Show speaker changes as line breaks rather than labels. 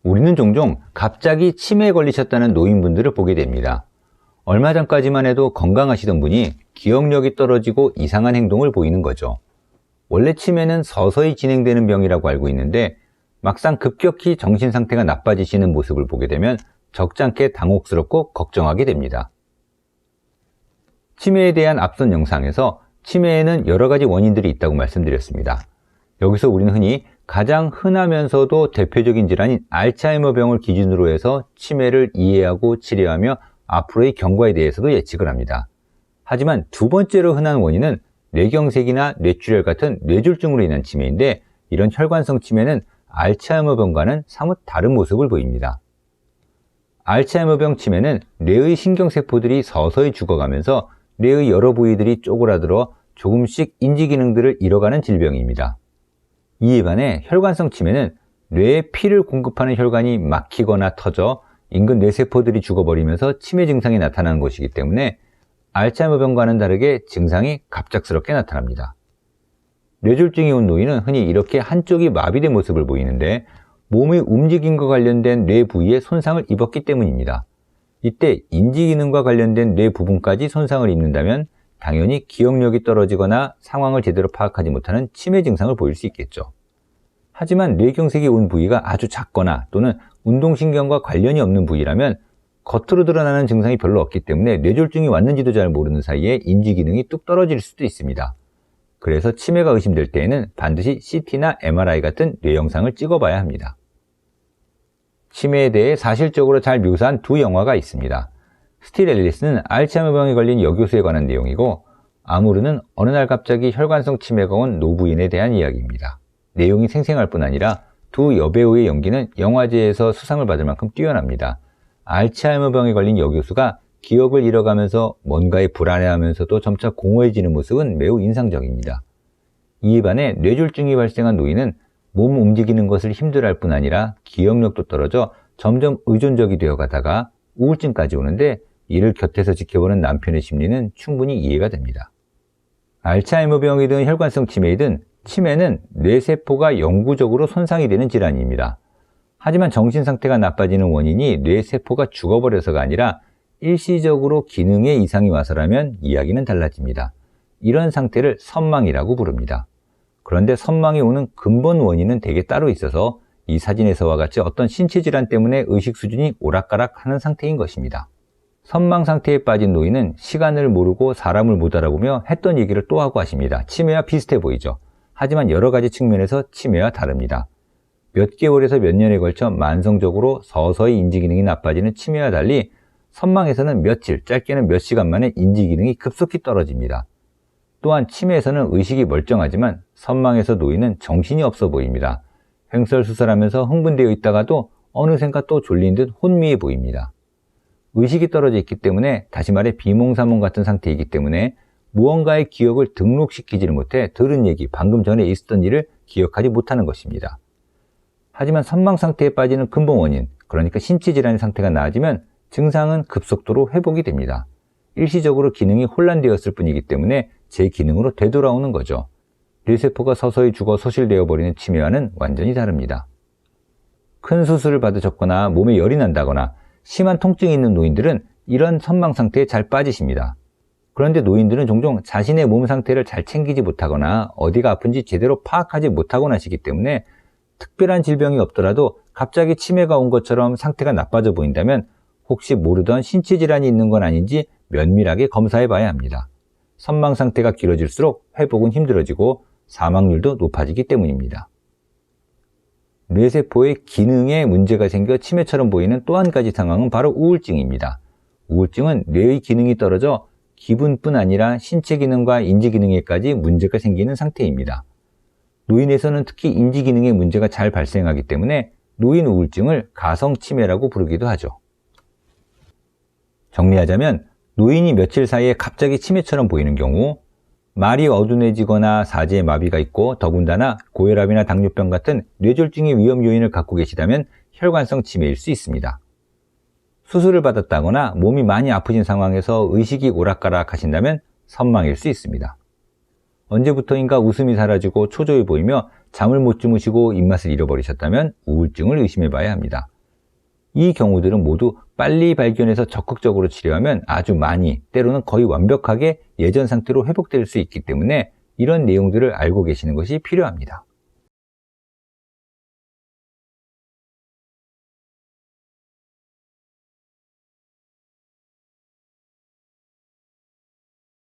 우리는 종종 갑자기 치매에 걸리셨다는 노인분들을 보게 됩니다. 얼마 전까지만 해도 건강하시던 분이 기억력이 떨어지고 이상한 행동을 보이는 거죠. 원래 치매는 서서히 진행되는 병이라고 알고 있는데 막상 급격히 정신 상태가 나빠지시는 모습을 보게 되면 적잖게 당혹스럽고 걱정하게 됩니다. 치매에 대한 앞선 영상에서 치매에는 여러 가지 원인들이 있다고 말씀드렸습니다. 여기서 우리는 흔히 가장 흔하면서도 대표적인 질환인 알츠하이머 병을 기준으로 해서 치매를 이해하고 치료하며 앞으로의 경과에 대해서도 예측을 합니다. 하지만 두 번째로 흔한 원인은 뇌경색이나 뇌출혈 같은 뇌졸중으로 인한 치매인데, 이런 혈관성 치매는 알츠하이머 병과는 사뭇 다른 모습을 보입니다. 알츠하이머 병 치매는 뇌의 신경세포들이 서서히 죽어가면서 뇌의 여러 부위들이 쪼그라들어 조금씩 인지 기능들을 잃어가는 질병입니다. 이에 반해 혈관성 치매는 뇌에 피를 공급하는 혈관이 막히거나 터져 인근 뇌세포들이 죽어버리면서 치매 증상이 나타나는 것이기 때문에 알츠하이머 병과는 다르게 증상이 갑작스럽게 나타납니다. 뇌졸중이 온 노인은 흔히 이렇게 한쪽이 마비된 모습을 보이는데, 몸의 움직임과 관련된 뇌 부위에 손상을 입었기 때문입니다. 이때 인지기능과 관련된 뇌 부분까지 손상을 입는다면 당연히 기억력이 떨어지거나 상황을 제대로 파악하지 못하는 치매 증상을 보일 수 있겠죠. 하지만 뇌경색이 온 부위가 아주 작거나 또는 운동신경과 관련이 없는 부위라면 겉으로 드러나는 증상이 별로 없기 때문에 뇌졸중이 왔는지도 잘 모르는 사이에 인지기능이 뚝 떨어질 수도 있습니다. 그래서 치매가 의심될 때에는 반드시 CT나 MRI 같은 뇌 영상을 찍어봐야 합니다. 치매에 대해 사실적으로 잘 묘사한 두 영화가 있습니다. 스틸 앨리스는 알츠하이머 병에 걸린 여교수에 관한 내용이고, 아무르는 어느 날 갑자기 혈관성 치매가 온 노부인에 대한 이야기입니다. 내용이 생생할 뿐 아니라 두 여배우의 연기는 영화제에서 수상을 받을 만큼 뛰어납니다. 알츠하이머 병에 걸린 여교수가 기억을 잃어가면서 뭔가에 불안해하면서도 점차 공허해지는 모습은 매우 인상적입니다. 이에 반해 뇌졸중이 발생한 노인은 몸 움직이는 것을 힘들어할 뿐 아니라 기억력도 떨어져 점점 의존적이 되어가다가 우울증까지 오는데, 이를 곁에서 지켜보는 남편의 심리는 충분히 이해가 됩니다. 알츠하이머 병이든 혈관성 치매이든 치매는 뇌세포가 영구적으로 손상이 되는 질환입니다. 하지만 정신상태가 나빠지는 원인이 뇌세포가 죽어버려서가 아니라 일시적으로 기능에 이상이 와서라면 이야기는 달라집니다. 이런 상태를 선망이라고 부릅니다. 그런데 선망이 오는 근본 원인은 대개 따로 있어서 이 사진에서와 같이 어떤 신체 질환 때문에 의식 수준이 오락가락하는 상태인 것입니다. 선망 상태에 빠진 노인은 시간을 모르고 사람을 못 알아보며 했던 얘기를 또 하고 하십니다. 치매와 비슷해 보이죠. 하지만 여러 가지 측면에서 치매와 다릅니다. 몇 개월에서 몇 년에 걸쳐 만성적으로 서서히 인지기능이 나빠지는 치매와 달리 선망에서는 며칠, 짧게는 몇 시간 만에 인지기능이 급속히 떨어집니다. 또한 치매에서는 의식이 멀쩡하지만 선망에서 노인은 정신이 없어 보입니다. 횡설수설하면서 흥분되어 있다가도 어느샌가 또 졸린 듯 혼미해 보입니다. 의식이 떨어져 있기 때문에, 다시 말해 비몽사몽 같은 상태이기 때문에 무언가의 기억을 등록시키지를 못해 들은 얘기, 방금 전에 있었던 일을 기억하지 못하는 것입니다. 하지만 선망 상태에 빠지는 근본 원인, 그러니까 신체 질환의 상태가 나아지면 증상은 급속도로 회복이 됩니다. 일시적으로 기능이 혼란되었을 뿐이기 때문에 제 기능으로 되돌아오는 거죠. 뇌세포가 서서히 죽어 소실되어 버리는 치매와는 완전히 다릅니다. 큰 수술을 받으셨거나 몸에 열이 난다거나 심한 통증이 있는 노인들은 이런 선망 상태에 잘 빠지십니다. 그런데 노인들은 종종 자신의 몸 상태를 잘 챙기지 못하거나 어디가 아픈지 제대로 파악하지 못하곤 하시기 때문에 특별한 질병이 없더라도 갑자기 치매가 온 것처럼 상태가 나빠져 보인다면 혹시 모르던 신체 질환이 있는 건 아닌지 면밀하게 검사해 봐야 합니다. 선망 상태가 길어질수록 회복은 힘들어지고 사망률도 높아지기 때문입니다. 뇌세포의 기능에 문제가 생겨 치매처럼 보이는 또 한 가지 상황은 바로 우울증입니다. 우울증은 뇌의 기능이 떨어져 기분뿐 아니라 신체 기능과 인지 기능에까지 문제가 생기는 상태입니다. 노인에서는 특히 인지 기능에 문제가 잘 발생하기 때문에 노인 우울증을 가성치매라고 부르기도 하죠. 정리하자면 노인이 며칠 사이에 갑자기 치매처럼 보이는 경우, 말이 어둔해지거나 사지에 마비가 있고 더군다나 고혈압이나 당뇨병 같은 뇌졸중의 위험 요인을 갖고 계시다면 혈관성 치매일 수 있습니다. 수술을 받았다거나 몸이 많이 아프신 상황에서 의식이 오락가락 하신다면 선망일 수 있습니다. 언제부터인가 웃음이 사라지고 초조해 보이며 잠을 못 주무시고 입맛을 잃어버리셨다면 우울증을 의심해 봐야 합니다. 이 경우들은 모두 빨리 발견해서 적극적으로 치료하면 아주 많이, 때로는 거의 완벽하게 예전 상태로 회복될 수 있기 때문에 이런 내용들을 알고 계시는 것이 필요합니다.